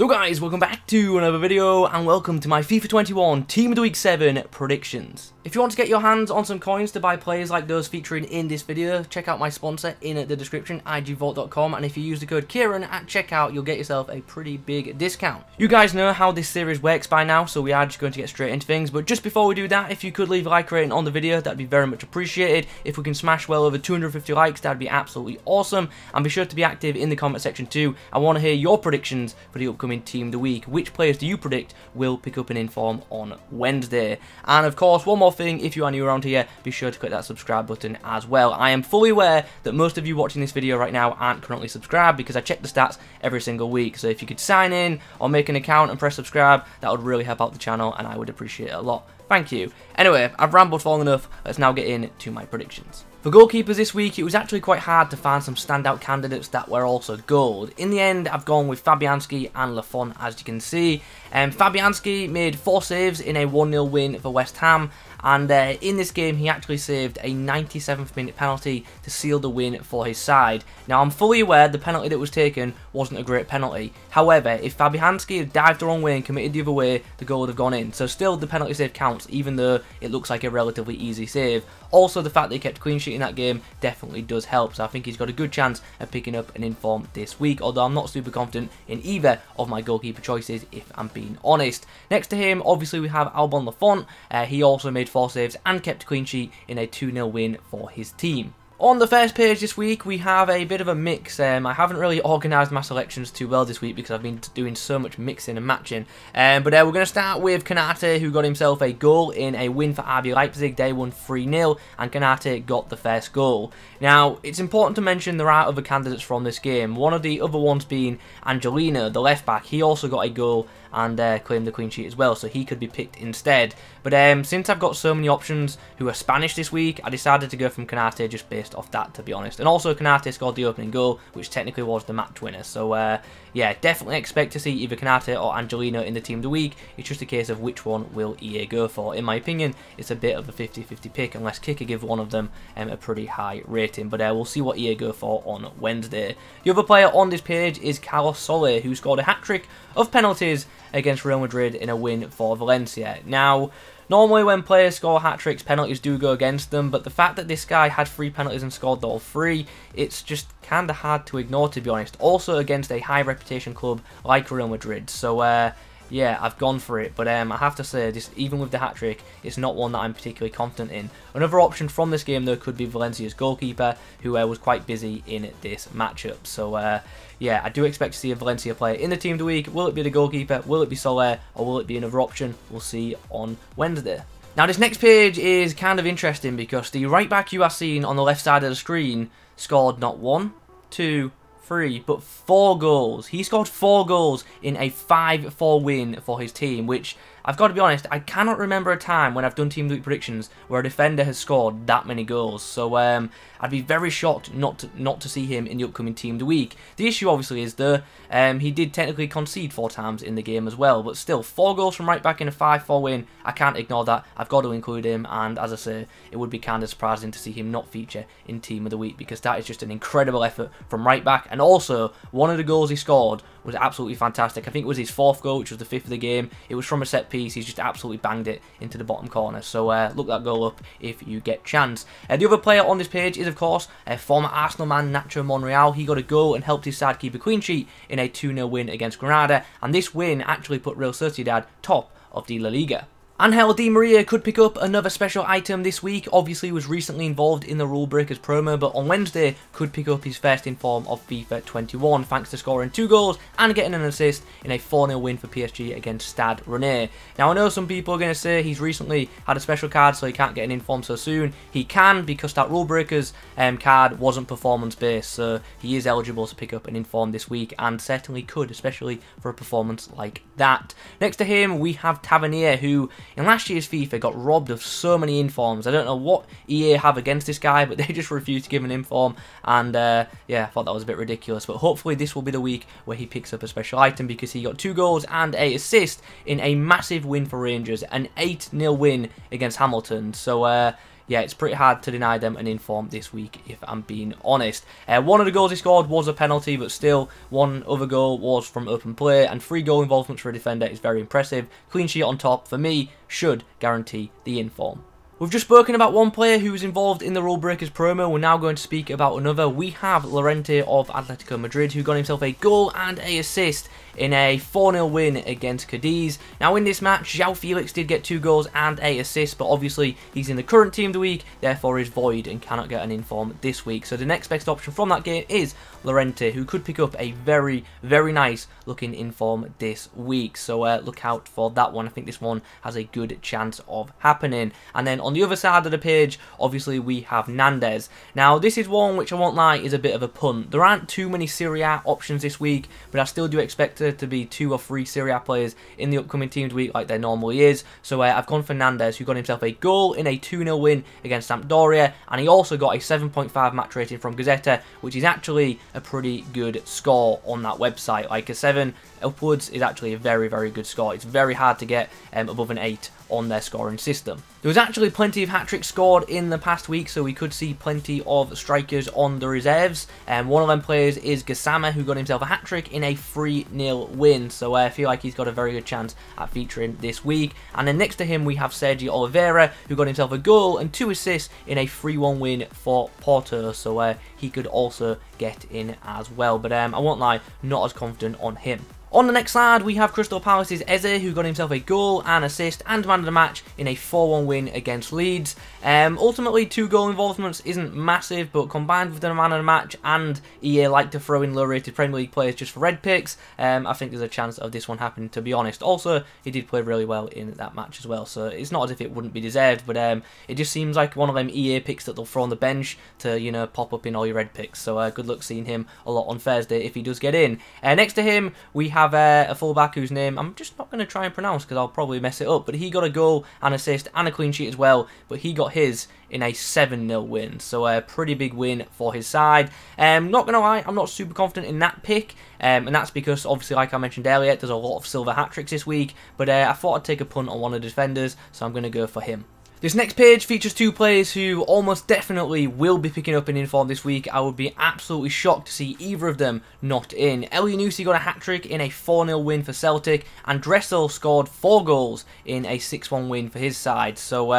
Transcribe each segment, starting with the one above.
So guys, welcome back to another video and welcome to my FIFA 21 Team of the Week 7 predictions. If you want to get your hands on some coins to buy players like those featuring in this video, check out my sponsor in the description, igvote.com, and if you use the code Kieron at checkout, you'll get yourself a pretty big discount. You guys know how this series works by now, so we are just going to get straight into things, but just before we do that, if you could leave a like rating on the video, that'd be very much appreciated. If we can smash well over 250 likes, that'd be absolutely awesome, and be sure to be active in the comment section too. I want to hear your predictions for the upcoming Team of the Week. Which players do you predict will pick up an inform on Wednesday? And of course, one more thing, if you are new around here, be sure to click that subscribe button as well. I am fully aware that most of you watching this video right now aren't currently subscribed because I check the stats every single week. So if you could sign in or make an account and press subscribe, that would really help out the channel and I would appreciate it a lot. Thank you. Anyway, I've rambled for long enough. Let's now get into my predictions. For goalkeepers this week, it was actually quite hard to find some standout candidates that were also gold. In the end, I've gone with Fabianski and Lafont, as you can see. Fabianski made 4 saves in a 1-0 win for West Ham, and in this game he actually saved a 97th minute penalty to seal the win for his side. Now I'm fully aware the penalty that was taken wasn't a great penalty. However, if Fabianski had dived the wrong way and committed the other way, the goal would have gone in. So still the penalty save counts, even though it looks like a relatively easy save. Also, the fact that he kept clean sheet in that game definitely does help, so I think he's got a good chance of picking up an inform this week, although I'm not super confident in either of my goalkeeper choices, if I'm being honest. Next to him, obviously, we have Albon Lafont. He also made 4 saves and kept a clean sheet in a 2-0 win for his team. On the first page this week, we have a bit of a mix. I haven't really organised my selections too well this week because I've been doing so much mixing and matching. But we're going to start with Konate, who got himself a goal in a win for RB Leipzig. They won 3-0, and Konate got the first goal. Now, it's important to mention there are other candidates from this game. One of the other ones being Angelino, the left back. He also got a goal and claimed the clean sheet as well, so he could be picked instead. But since I've got so many options who are Spanish this week, I decided to go from Konate just based off that, to be honest. And also Konate scored the opening goal, which technically was the match winner. So yeah, definitely expect to see either Konate or Angelino in the Team of the Week. It's just a case of which one will EA go for. In my opinion, it's a bit of a 50-50 pick, unless Kicker give one of them a pretty high rating. But we'll see what EA go for on Wednesday. The other player on this page is Carlos Soler, who scored a hat-trick of penalties against Real Madrid in a win for Valencia. Now, normally when players score hat-tricks, penalties do go against them, but the fact that this guy had 3 penalties and scored all 3, it's just kind of hard to ignore, to be honest. Also against a high reputation club like Real Madrid. So yeah, I've gone for it, but I have to say, this, even with the hat-trick, it's not one that I'm particularly confident in. Another option from this game, though, could be Valencia's goalkeeper, who was quite busy in this matchup. So, yeah, I do expect to see a Valencia player in the Team of the Week. Will it be the goalkeeper? Will it be Soler? Or will it be another option? We'll see on Wednesday. Now, this next page is kind of interesting because the right back you are seeing on the left side of the screen scored not 1, 2, 3, but 4 goals. He scored 4 goals in a 5-4 win for his team, which, I've got to be honest, I cannot remember a time when I've done Team of the Week predictions where a defender has scored that many goals. So I'd be very shocked not to see him in the upcoming Team of the Week. The issue obviously is that he did technically concede 4 times in the game as well, but still, 4 goals from right back in a 5-4 win, I can't ignore that. I've got to include him, and as I say, it would be kind of surprising to see him not feature in Team of the Week because that is just an incredible effort from right back. And also, one of the goals he scored was absolutely fantastic. I think it was his 4th goal, which was the 5th of the game. It was from a set piece. He's just absolutely banged it into the bottom corner. So look that goal up if you get chance. The other player on this page is, of course, former Arsenal man Nacho Monreal. He got a goal and helped his side keep a clean sheet in a 2-0 win against Granada. And this win actually put Real Sociedad top of the La Liga. Angel Di Maria could pick up another special item this week. Obviously, he was recently involved in the Rule Breakers promo, but on Wednesday could pick up his first inform of FIFA 21 thanks to scoring 2 goals and getting an assist in a 4-0 win for PSG against Stade Rennais. Now, I know some people are going to say he's recently had a special card, so he can't get an inform so soon. He can, because that Rule Breakers card wasn't performance-based, so he is eligible to pick up an inform this week, and certainly could, especially for a performance like that. Next to him, we have Tavernier, who in last year's FIFA got robbed of so many informs. I don't know what EA have against this guy, but they just refused to give him an inform, and yeah, I thought that was a bit ridiculous. But hopefully this will be the week where he picks up a special item, because he got 2 goals and an assist in a massive win for Rangers, an 8-0 win against Hamilton. So yeah, it's pretty hard to deny them an inform this week, if I'm being honest. One of the goals he scored was a penalty, but still, one other goal was from open play, and 3 goal involvements for a defender is very impressive. Clean sheet on top, for me, should guarantee the inform. We've just spoken about one player who was involved in the Rule Breakers promo. We're now going to speak about another. We have Llorente of Atletico Madrid, who got himself a goal and a assist in a 4-0 win against Cadiz. Now in this match, João Felix did get 2 goals and a assist, but obviously he's in the current team of the week, therefore is void and cannot get an inform this week. So the next best option from that game is Llorente, who could pick up a very, very nice looking inform this week. So look out for that one. I think this one has a good chance of happening. And then on the other side of the page, obviously we have Nandez. Now this is one which I won't lie is a bit of a punt. There aren't too many Serie A options this week, but I still do expect there to be 2 or 3 Serie A players in the upcoming team of the week like there normally is. So I've gone for Nandez, who got himself a goal in a 2-0 win against Sampdoria, and he also got a 7.5 match rating from Gazzetta, which is actually a pretty good score on that website. Like a 7 upwards is actually a very, very good score. It's very hard to get above an 8 on their scoring system. There was actually plenty of hat-tricks scored in the past week, so we could see plenty of strikers on the reserves. One of them players is Gassama, who got himself a hat-trick in a 3-0 win, so I feel like he's got a very good chance at featuring this week. And then next to him we have Sergi Oliveira, who got himself a goal and 2 assists in a 3-1 win for Porto, so he could also get in as well, but I won't lie, not as confident on him. On the next side, we have Crystal Palace's Eze, who got himself a goal, an assist, and man of the match in a 4-1 win against Leeds. Ultimately, 2 goal involvements isn't massive, but combined with the man of the match, and EA like to throw in low-rated Premier League players just for red picks, I think there's a chance of this one happening, to be honest. Also, he did play really well in that match as well, so it's not as if it wouldn't be deserved, but it just seems like one of them EA picks that they'll throw on the bench to, you know, pop up in all your red picks. So good luck seeing him a lot on Thursday if he does get in. Next to him, we have a fullback whose name I'm just not going to try and pronounce because I'll probably mess it up, but he got a goal, an assist, and a clean sheet as well, but he got his in a 7-0 win, so a pretty big win for his side. Not going to lie, I'm not super confident in that pick, and that's because, obviously, like I mentioned earlier, there's a lot of Silva hat-tricks this week, but I thought I'd take a punt on one of the defenders, so I'm going to go for him. This next page features 2 players who almost definitely will be picking up an inform this week. I would be absolutely shocked to see either of them not in. Elyounoussi got a hat-trick in a 4-0 win for Celtic, and Dressel scored 4 goals in a 6-1 win for his side. So,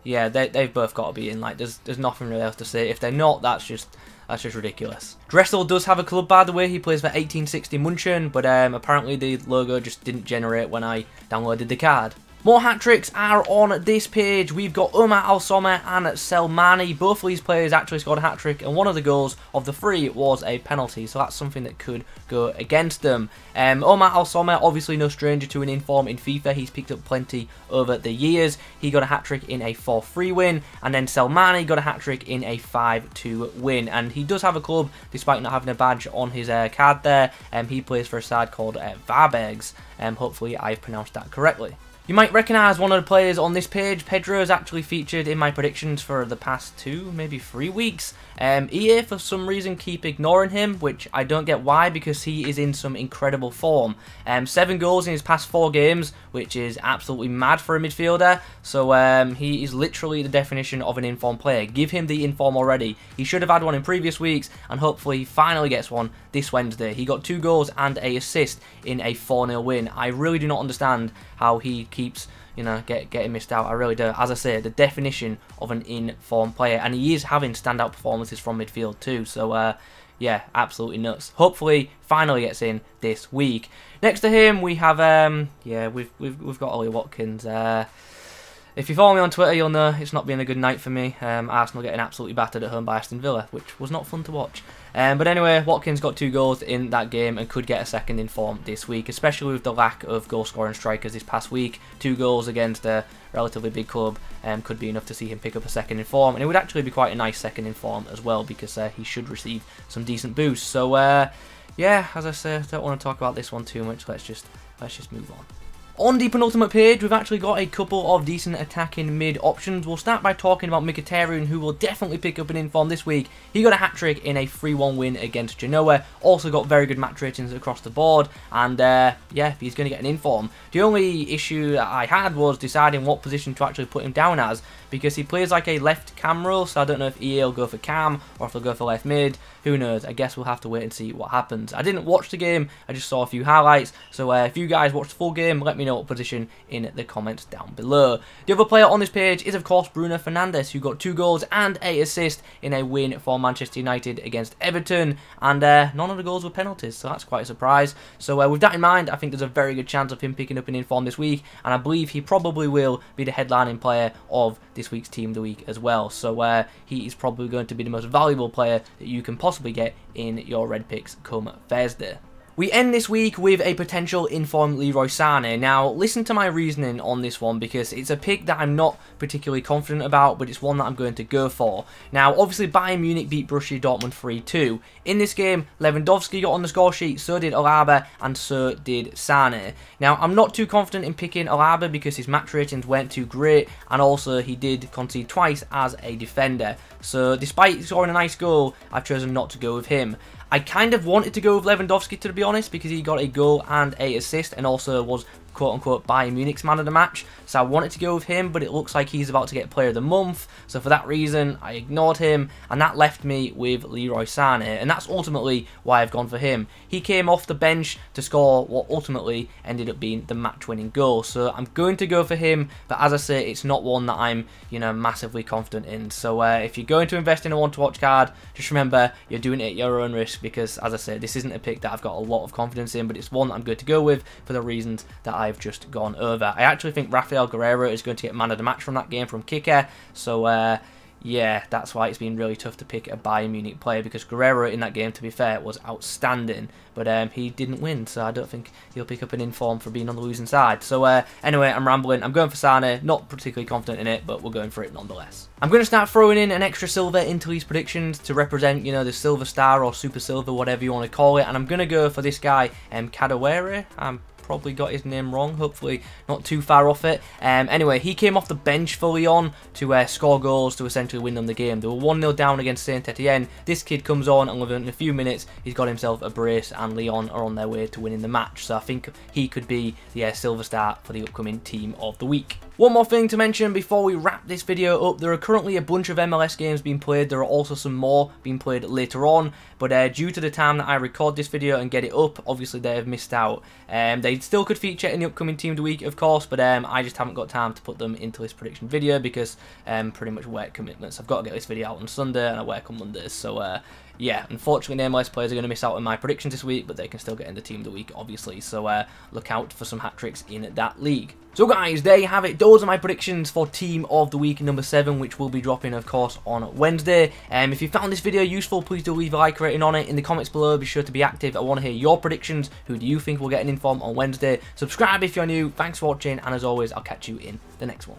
yeah, they've both got to be in. Like, there's nothing really else to say. If they're not, that's just ridiculous. Dressel does have a club, by the way. He plays for 1860 München, but apparently the logo just didn't generate when I downloaded the card. More hat-tricks are on this page. We've got Omar Soma and Selmani. Both of these players actually scored a hat-trick, and one of the goals of the 3 was a penalty, so that's something that could go against them. Omar Soma, obviously no stranger to an inform in FIFA. He's picked up plenty over the years. He got a hat-trick in a 4-3 win, and then Selmani got a hat-trick in a 5-2 win. And he does have a club, despite not having a badge on his card there. He plays for a side called Varbergs. Hopefully I've pronounced that correctly. You might recognise one of the players on this page. Pedro is actually featured in my predictions for the past 2, maybe 3 weeks. EA, for some reason, keep ignoring him, which I don't get why, because he is in some incredible form. 7 goals in his past 4 games, which is absolutely mad for a midfielder. So he is literally the definition of an inform player. Give him the inform already. He should have had one in previous weeks, and hopefully he finally gets one this Wednesday. He got 2 goals and a assist in a 4-0 win. I really do not understand how he keeps, you know, getting missed out. I really do. As I say, the definition of an in-form player, and he is having standout performances from midfield too. So yeah, absolutely nuts. Hopefully, finally gets in this week. Next to him, we have yeah, we've got Ollie Watkins. If you follow me on Twitter, you'll know it's not been a good night for me. Arsenal getting absolutely battered at home by Aston Villa, which was not fun to watch. But anyway, Watkins got 2 goals in that game and could get a second in form this week, especially with the lack of goal-scoring strikers this past week. 2 goals against a relatively big club could be enough to see him pick up a second in form, and it would actually be quite a nice second in form as well, because he should receive some decent boosts. So yeah, as I say, I don't want to talk about this one too much. Let's just move on. On the penultimate page, we've actually got a couple of decent attacking mid options. We'll start by talking about Mkhitaryan, who will definitely pick up an inform this week. He got a hat-trick in a 3-1 win against Genoa. Also got very good match ratings across the board. And yeah, he's going to get an inform. The only issue that I had was deciding what position to actually put him down as, because he plays like a left cam role, so I don't know if EA will go for cam or if they'll go for left mid. Who knows? I guess we'll have to wait and see what happens. I didn't watch the game, I just saw a few highlights, so if you guys watched the full game, let me know what position in the comments down below. The other player on this page is of course Bruno Fernandes, who got 2 goals and 8 assists in a win for Manchester United against Everton, and none of the goals were penalties, so that's quite a surprise. So with that in mind, I think there's a very good chance of him picking up an inform this week, and I believe he probably will be the headlining player of this week's Team of the Week as well. So he is probably going to be the most valuable player that you can possibly get in your red picks come Thursday. We end this week with a potential informed Leroy Sané. Now, listen to my reasoning on this one, because it's a pick that I'm not particularly confident about, but it's one that I'm going to go for. Now, obviously, Bayern Munich beat Borussia Dortmund 3-2. In this game, Lewandowski got on the score sheet, so did Alaba, and so did Sané. Now, I'm not too confident in picking Alaba because his match ratings weren't too great, and also he did concede twice as a defender. So, despite scoring a nice goal, I've chosen not to go with him. I kind of wanted to go with Lewandowski, to be honest, because he got a goal and 8 assists and also was quote-unquote Bayern Munich's man of the match, so I wanted to go with him, but it looks like he's about to get player of the month, so for that reason I ignored him, and that left me with Leroy Sané, and that's ultimately why I've gone for him. He came off the bench to score what ultimately ended up being the match-winning goal, so I'm going to go for him, but as I say, it's not one that I'm, you know, massively confident in. So if you're going to invest in a one-to-watch card, just remember you're doing it at your own risk, because as I say, this isn't a pick that I've got a lot of confidence in, but it's one that I'm going to go with for the reasons that I've just gone over. I actually think Rafael Guerreiro is going to get man of the match from that game from kicker, so yeah, that's why it's been really tough to pick a Bayern Munich player, because Guerreiro in that game, to be fair, was outstanding, but he didn't win, so I don't think he'll pick up an inform for being on the losing side. So anyway, I'm rambling. I'm going for Sané, not particularly confident in it, but we're going for it nonetheless. I'm going to start throwing in an extra silver into these predictions to represent, you know, the silver star or super silver, whatever you want to call it, and I'm going to go for this guy, Kadewere. Probably got his name wrong, hopefully not too far off it. Anyway, he came off the bench fully on to score goals to essentially win them the game. They were 1-0 down against Saint Etienne. This kid comes on, and within a few minutes he's got himself a brace, and Lyon are on their way to winning the match. So I think he could be the silver star for the upcoming Team of the Week. One more thing to mention before we wrap this video up, there are currently a bunch of MLS games being played. There are also some more being played later on, but due to the time that I record this video and get it up, obviously they have missed out. They still could feature in the upcoming Team of the Week, of course, but I just haven't got time to put them into this prediction video because pretty much work commitments. I've got to get this video out on Sunday and I work on Mondays, so yeah, unfortunately the MLS players are going to miss out on my predictions this week, but they can still get in the Team of the Week, obviously, so look out for some hat-tricks in that league. So guys, there you have it. Those are my predictions for Team of the Week number 7, which will be dropping, of course, on Wednesday. If you found this video useful, please do leave a like rating on it. In the comments below, be sure to be active. I want to hear your predictions. Who do you think will get an inform on Wednesday? Subscribe if you're new. Thanks for watching, and as always, I'll catch you in the next one.